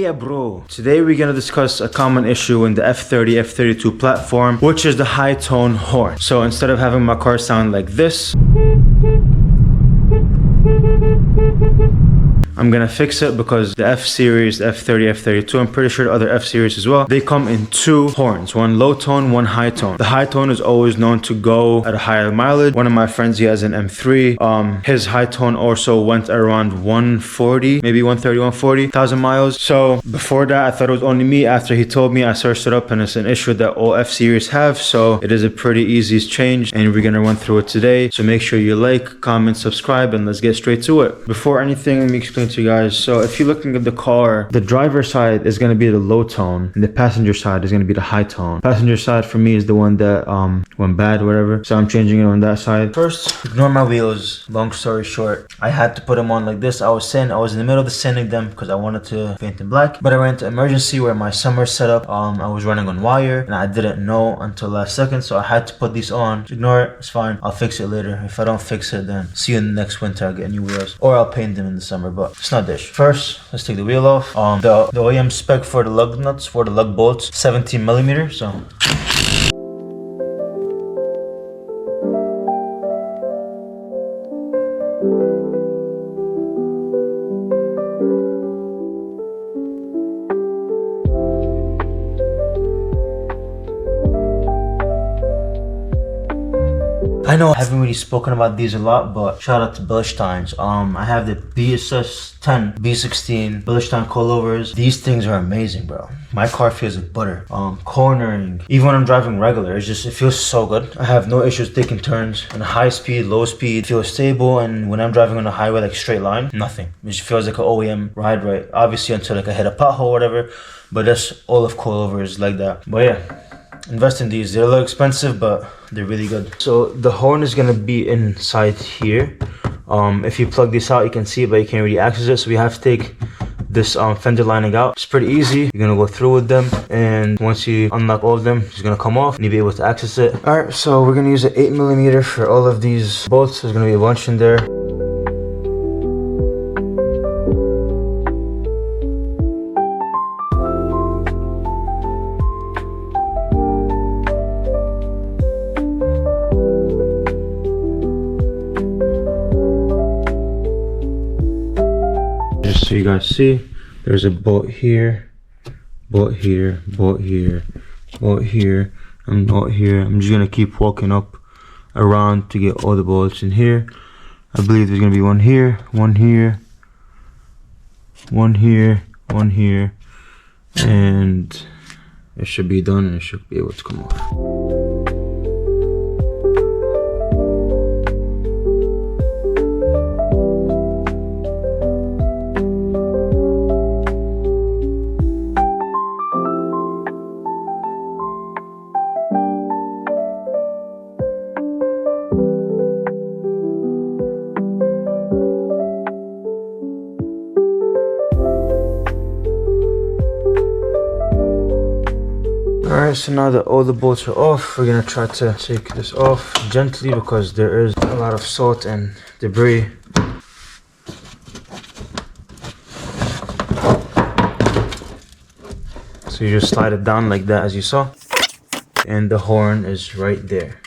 yeah, bro. Today we're gonna discuss a common issue in the F30, F32 platform, which is the high tone horn. So instead of having my car sound like this, I'm gonna fix it because the F series, the F30, F32, I'm pretty sure the other F series as well, they come in two horns, one low tone, one high tone. The high tone is always known to go at a higher mileage. One of my friends, he has an M3. His high tone also went around 140, maybe 130, 140,000 miles. So before that, I thought it was only me. After he told me, I searched it up and it's an issue that all F series have. So it is a pretty easy change and we're gonna run through it today. So make sure you like, comment, subscribe, and let's get straight to it. Before anything, let me explain to you guys. So if you're looking at the car, the driver side is going to be the low tone and the passenger side is going to be the high tone. Passenger side for me is the one that went bad, whatever, so I'm changing it on that side. First, ignore my wheels. Long story short, I had to put them on like this. I was in the middle of sanding them because I wanted to paint in black, but I ran into emergency where my summer setup, I was running on wire and I didn't know until last second, so I had to put these on. Ignore it, it's fine, I'll fix it later. If I don't fix it, then see you in the next winter. I'll get new wheels or I'll paint them in the summer, but it's not this. First, let's take the wheel off. The OEM spec for the lug nuts, for the lug bolts, 17 millimeter. So I know I haven't really spoken about these a lot, but shout out to Bilsteins. I have the BSS 10, B16, Bilstein coilovers. These things are amazing, bro. My car feels like butter. Cornering, even when I'm driving regular, it feels so good. I have no issues taking turns on high speed, low speed, feels stable, and when I'm driving on the highway, like straight line, nothing. It just feels like an OEM ride, right? Obviously until like I hit a pothole or whatever, but that's all of coilovers like that. But yeah, invest in these. They're a little expensive, but they're really good. So the horn is gonna be inside here. If you plug this out, you can see it, but you can't really access it. So we have to take this fender lining out. It's pretty easy. You're gonna go through with them, and once you unlock all of them, it's gonna come off and you'll be able to access it. All right, so we're gonna use an 8 millimeter for all of these bolts. There's gonna be a bunch in there. So you guys see, there's a bolt here, bolt here, bolt here, bolt here, and bolt here. I'm just gonna keep walking up around to get all the bolts in here. I believe there's gonna be one here, one here, one here, one here, and it should be done and it should be able to come off. Alright, so now that all the bolts are off, we're gonna try to take this off gently because there is a lot of salt and debris. So you just slide it down like that as you saw, and the horn is right there.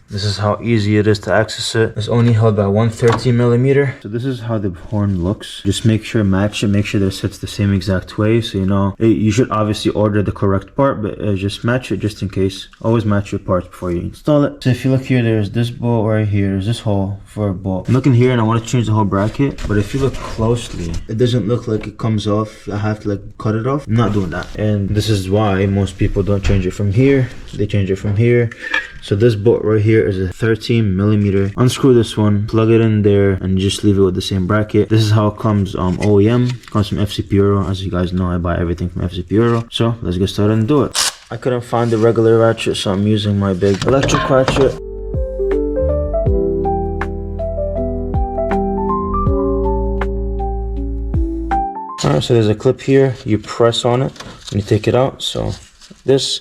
This is how easy it is to access it. It's only held by 113 millimeter. So this is how the horn looks. Just make sure match it, make sure that it sits the same exact way. So you know, you should obviously order the correct part, but just match it just in case. Always match your parts before you install it. So if you look here, there's this bolt right here. There's this hole for a bolt. I'm looking here and I want to change the whole bracket, but if you look closely, it doesn't look like it comes off. I have to like cut it off. I'm not doing that. And this is why most people don't change it from here. They change it from here. So this bolt right here is a 13 millimeter. Unscrew this one, plug it in there, and just leave it with the same bracket. This is how it comes OEM. It comes from FC Euro. As you guys know, I buy everything from FC Euro. So let's get started and do it. I couldn't find the regular ratchet, so I'm using my big electric ratchet. Alright, so there's a clip here. You press on it and you take it out. So this.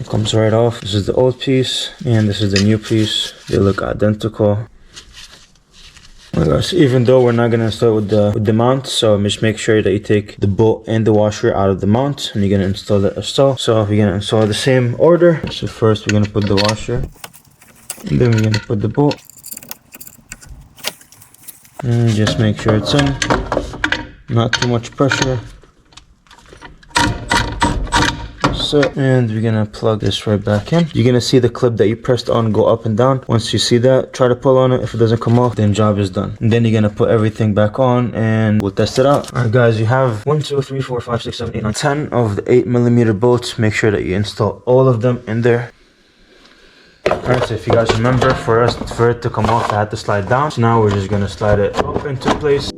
It comes right off. This is the old piece and this is the new piece. They look identical. So even though we're not gonna install it with the mount, so just make sure that you take the bolt and the washer out of the mount, and you're gonna install it as so. So we're gonna install the same order. So first we're gonna put the washer, and then we're gonna put the bolt, and just make sure it's in. Not too much pressure. So, and we're gonna plug this right back in. You're gonna see the clip that you pressed on go up and down. Once you see that, try to pull on it. If it doesn't come off, then job is done. And then you're gonna put everything back on and we'll test it out. Alright guys, you have 1, 2, 3, 4, 5, 6, 7, 8, 9, 10 of the 8mm bolts. Make sure that you install all of them in there. Alright, so if you guys remember, for it to come off, I had to slide down. So now we're just gonna slide it up into place.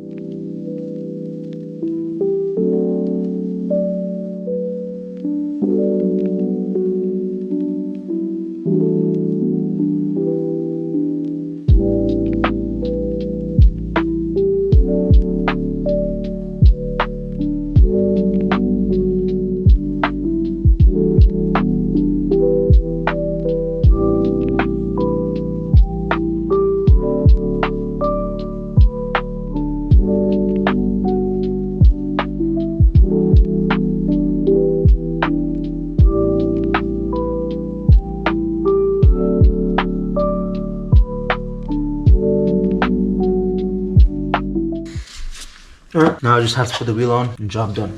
Alright, now I just have to put the wheel on and job done.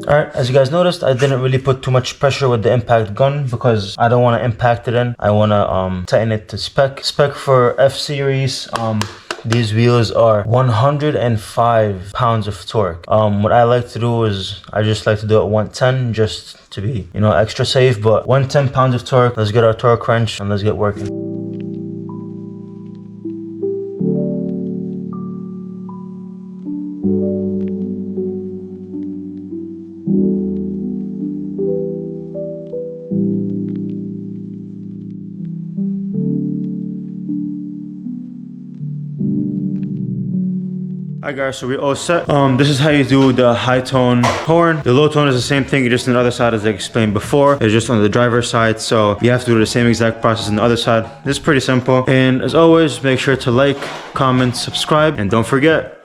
Alright, as you guys noticed, I didn't really put too much pressure with the impact gun because I don't want to impact it in. I want to tighten it to spec. Spec for F series, these wheels are 105 pounds of torque. What I like to do is I just like to do it 110 just to be, you know, extra safe. But 110 pounds of torque. Let's get our torque wrench and let's get working. Alright guys, so we're all set. This is how you do the high tone horn. The low tone is the same thing, you're just on the other side as I explained before. It's just on the driver's side, so you have to do the same exact process on the other side. It's pretty simple. And as always, make sure to like, comment, subscribe, and don't forget,